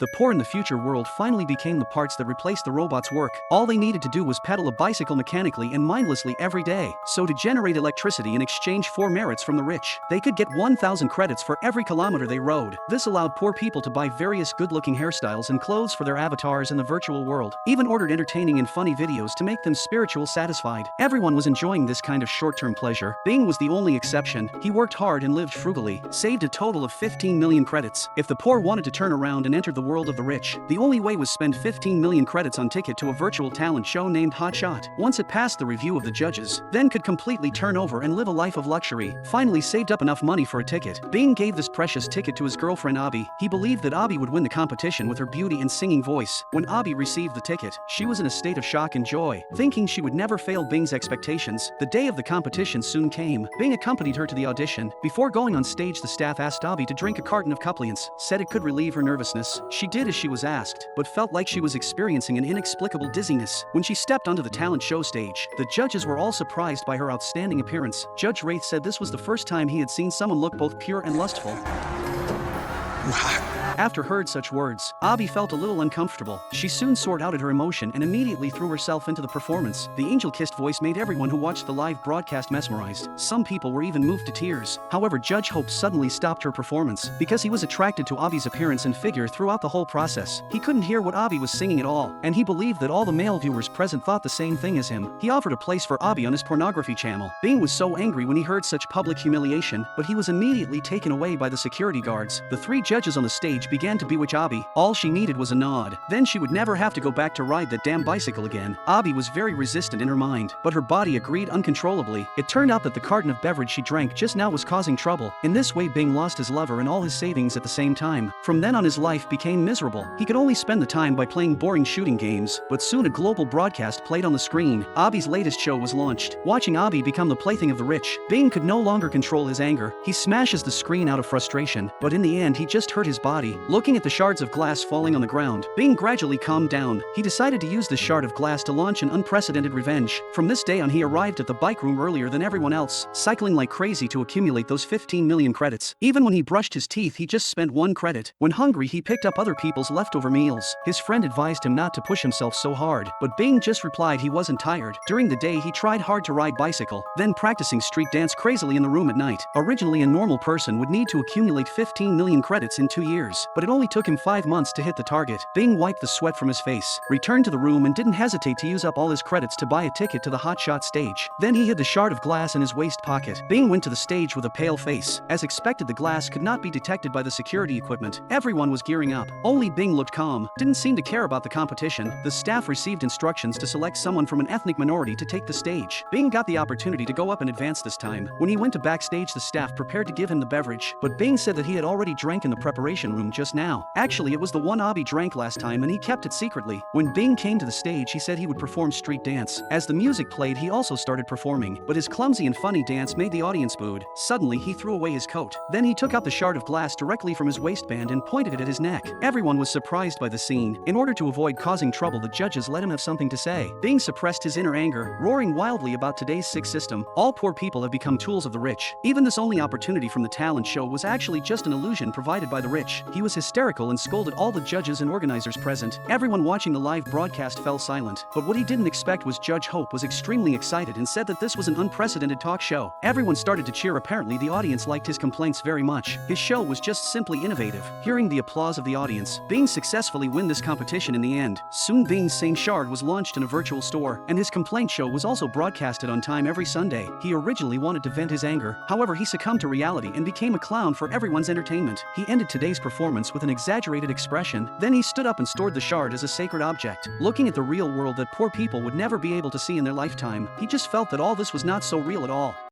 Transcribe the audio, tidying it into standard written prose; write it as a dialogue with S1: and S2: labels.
S1: The poor in the future world finally became the parts that replaced the robots' work. All they needed to do was pedal a bicycle mechanically and mindlessly every day. So to generate electricity in exchange for merits from the rich, they could get 1,000 credits for every kilometer they rode. This allowed poor people to buy various good-looking hairstyles and clothes for their avatars in the virtual world, even ordered entertaining and funny videos to make them spiritual satisfied. Everyone was enjoying this kind of short-term pleasure. Bing was the only exception. He worked hard and lived frugally, saved a total of 15 million credits. If the poor wanted to turn around and enter the world of the rich, the only way was spend 15 million credits on ticket to a virtual talent show named Hot Shot. Once it passed the review of the judges, then could completely turn over and live a life of luxury. Finally saved up enough money for a ticket, Bing gave this precious ticket to his girlfriend Abby. He believed that Abby would win the competition with her beauty and singing voice. When Abby received the ticket, she was in a state of shock and joy, thinking she would never fail Bing's expectations. The day of the competition soon came. Bing accompanied her to the audition. Before going on stage, the staff asked Abby to drink a carton of Coupliants, said it could relieve her nervousness. She did as she was asked, but felt like she was experiencing an inexplicable dizziness. When she stepped onto the talent show stage, the judges were all surprised by her outstanding appearance. Judge Wraith said this was the first time he had seen someone look both pure and lustful. After heard such words, Abby felt a little uncomfortable. She soon sorted out her emotion and immediately threw herself into the performance. The angel-kissed voice made everyone who watched the live broadcast mesmerized. Some people were even moved to tears. However, Judge Hope suddenly stopped her performance because he was attracted to Abby's appearance and figure throughout the whole process. He couldn't hear what Abby was singing at all, and he believed that all the male viewers present thought the same thing as him. He offered a place for Abby on his pornography channel. Bing was so angry when he heard such public humiliation, but he was immediately taken away by the security guards. The three judges on the stage began to bewitch Abby. All she needed was a nod. Then she would never have to go back to ride that damn bicycle again. Abby was very resistant in her mind, but her body agreed uncontrollably. It turned out that the carton of beverage she drank just now was causing trouble. In this way, Bing lost his lover and all his savings at the same time. From then on, his life became miserable. He could only spend the time by playing boring shooting games, but soon a global broadcast played on the screen. Abby's latest show was launched. Watching Abby become the plaything of the rich, Bing could no longer control his anger. He smashes the screen out of frustration, but in the end he just hurt his body. Looking at the shards of glass falling on the ground, Bing gradually calmed down. He decided to use this shard of glass to launch an unprecedented revenge. From this day on, he arrived at the bike room earlier than everyone else, cycling like crazy to accumulate those 15 million credits. Even when he brushed his teeth, he just spent 1 credit. When hungry, he picked up other people's leftover meals. His friend advised him not to push himself so hard, but Bing just replied he wasn't tired. During the day, he tried hard to ride bicycle, then practicing street dance crazily in the room at night. Originally, a normal person would need to accumulate 15 million credits in 2 years, but it only took him 5 months to hit the target. Bing wiped the sweat from his face, returned to the room and didn't hesitate to use up all his credits to buy a ticket to the Hot Shot stage. Then he hid the shard of glass in his waist pocket. Bing went to the stage with a pale face. As expected, the glass could not be detected by the security equipment. Everyone was gearing up. Only Bing looked calm, didn't seem to care about the competition. The staff received instructions to select someone from an ethnic minority to take the stage. Bing got the opportunity to go up in advance this time. When he went to backstage, the staff prepared to give him the beverage, but Bing said that he had already drank in the preparation room just now. Actually, it was the one Abby drank last time and he kept it secretly. When Bing came to the stage, he said he would perform street dance. As the music played, he also started performing, but his clumsy and funny dance made the audience booed. Suddenly, he threw away his coat. Then he took out the shard of glass directly from his waistband and pointed it at his neck. Everyone was surprised by the scene. In order to avoid causing trouble, the judges let him have something to say. Bing suppressed his inner anger, roaring wildly about today's sick system. All poor people have become tools of the rich. Even this only opportunity from the talent show was actually just an illusion provided by the rich. He was hysterical and scolded all the judges and organizers present. Everyone watching the live broadcast fell silent, but what he didn't expect was Judge Hope was extremely excited and said that this was an unprecedented talk show. Everyone started to cheer. Apparently, the audience liked his complaints very much. His show was just simply innovative. Hearing the applause of the audience, Bing successfully won this competition in the end. Soon Bing's same shard was launched in a virtual store, and his complaint show was also broadcasted on time every Sunday. He originally wanted to vent his anger, however he succumbed to reality and became a clown for everyone's entertainment. He ended today's performance with an exaggerated expression, then he stood up and stored the shard as a sacred object. Looking at the real world that poor people would never be able to see in their lifetime, he just felt that all this was not so real at all.